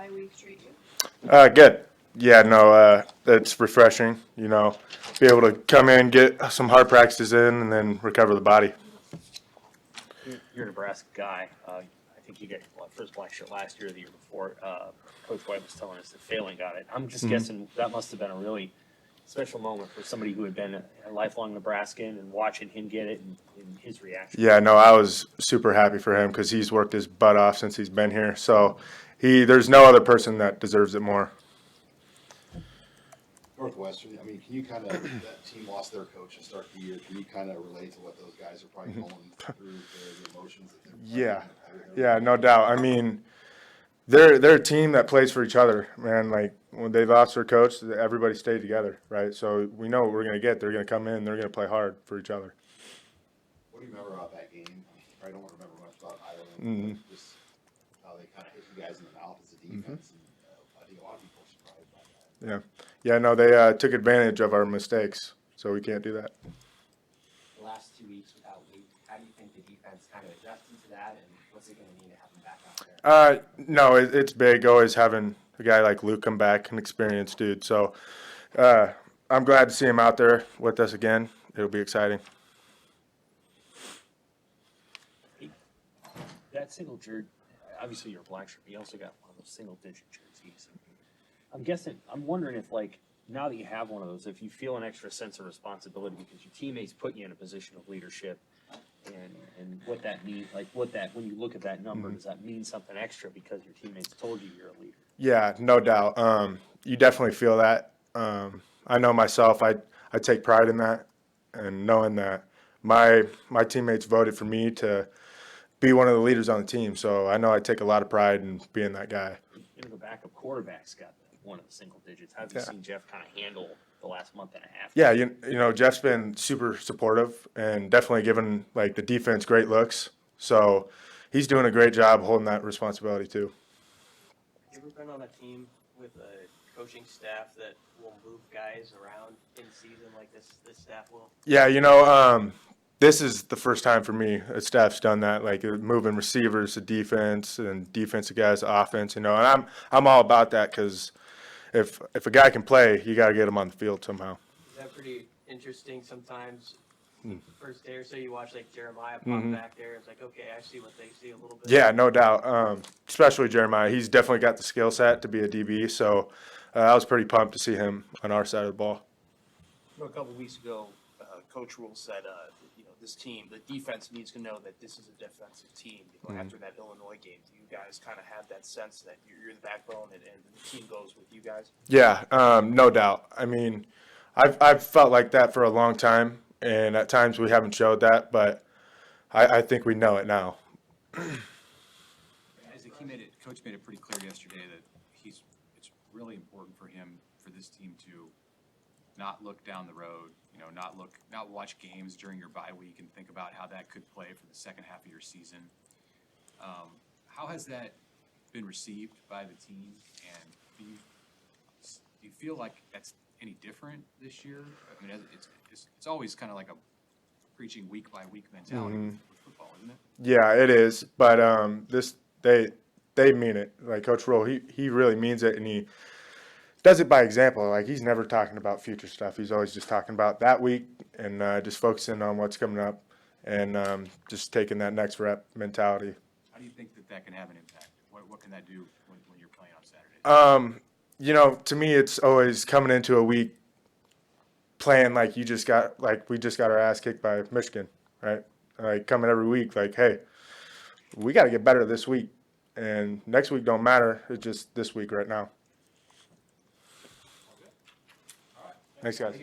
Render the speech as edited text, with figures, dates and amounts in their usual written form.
bye weeks treat you? Good. Yeah, no, it's refreshing, be able to come in, get some hard practices in, and then recover the body. You're a Nebraska guy. I think you got your first black shirt last year or the year before. Coach White was telling us that Failing got it. I'm just guessing that must have been a really special moment for somebody who had been a lifelong Nebraskan and watching him get it and his reaction. Yeah, no, I was super happy for him because he's worked his butt off since he's been here. So there's no other person that deserves it more. Northwestern, I mean, can you kind of, that team lost their coach to start the year. Can you kind of relate to what those guys are probably going through, the emotions that they're Yeah, no doubt. I mean, they're a team that plays for each other, man. Like when they lost their coach, everybody stayed together, right? So we know what we're gonna get. They're gonna come in. They're gonna play hard for each other. What do you remember about that game? I don't remember much about Ireland, but just how they kind of hit you guys in the mouth as a defense. And I think a lot of people are surprised by that. Yeah, no, they took advantage of our mistakes, so we can't do that. The last 2 weeks without Luke, how do you think the defense kind of adjusted to that, and what's it going to mean to have him back out there? No, it's big always having a guy like Luke come back, an experienced dude. So I'm glad to see him out there with us again. It'll be exciting. That single jersey, obviously you're a black shirt, but you also got one of those single digit jerseys. I'm wondering if, like, now that you have one of those, if you feel an extra sense of responsibility because your teammates put you in a position of leadership, and what that means, like when you look at that number, does that mean something extra because your teammates told you you're a leader? Yeah, no doubt. You definitely feel that. I know myself. I take pride in that, and knowing that my teammates voted for me to be one of the leaders on the team. So I know I take a lot of pride in being that guy. The backup quarterback's got one of the single digits. How have you seen Jeff kind of handle the last month and a half? Yeah, Jeff's been super supportive and definitely giving like the defense great looks. So he's doing a great job holding that responsibility too. Have you ever been on a team with a coaching staff that will move guys around in season like this staff will? Yeah, this is the first time for me a staff's done that, like moving receivers to defense and defensive guys to offense. And I'm all about that because if a guy can play, you got to get him on the field somehow. Is that pretty interesting sometimes? The first day or so you watch like Jeremiah pop back there. It's like, okay, I see what they see a little bit. Yeah, no doubt. Especially Jeremiah. He's definitely got the skill set to be a DB. So I was pretty pumped to see him on our side of the ball. A couple of weeks ago, Coach Rule said, this team, the defense needs to know that this is a defensive team. After that Illinois game, do you guys kind of have that sense that you're the backbone and the team goes with you guys? Yeah, no doubt. I mean, I've felt like that for a long time, and at times we haven't showed that, but I think we know it now. Coach made it pretty clear yesterday that it's really important for him, for this team to not look down the road, not watch games during your bye week and think about how that could play for the second half of your season. How has that been received by the team, and do you feel like that's any different this year? I mean, it's always kind of like a preaching week by week mentality with football, isn't it? Yeah, it is, but they mean it. Like Coach Roll, he really means it, and he does it by example. Like he's never talking about future stuff. He's always just talking about that week and just focusing on what's coming up and just taking that next rep mentality. How do you think that can have an impact? What can that do when you're playing on Saturday? To me, it's always coming into a week playing like we just got our ass kicked by Michigan, right? Like coming every week, like, hey, we got to get better this week, and next week don't matter. It's just this week right now. All right. Thanks, guys.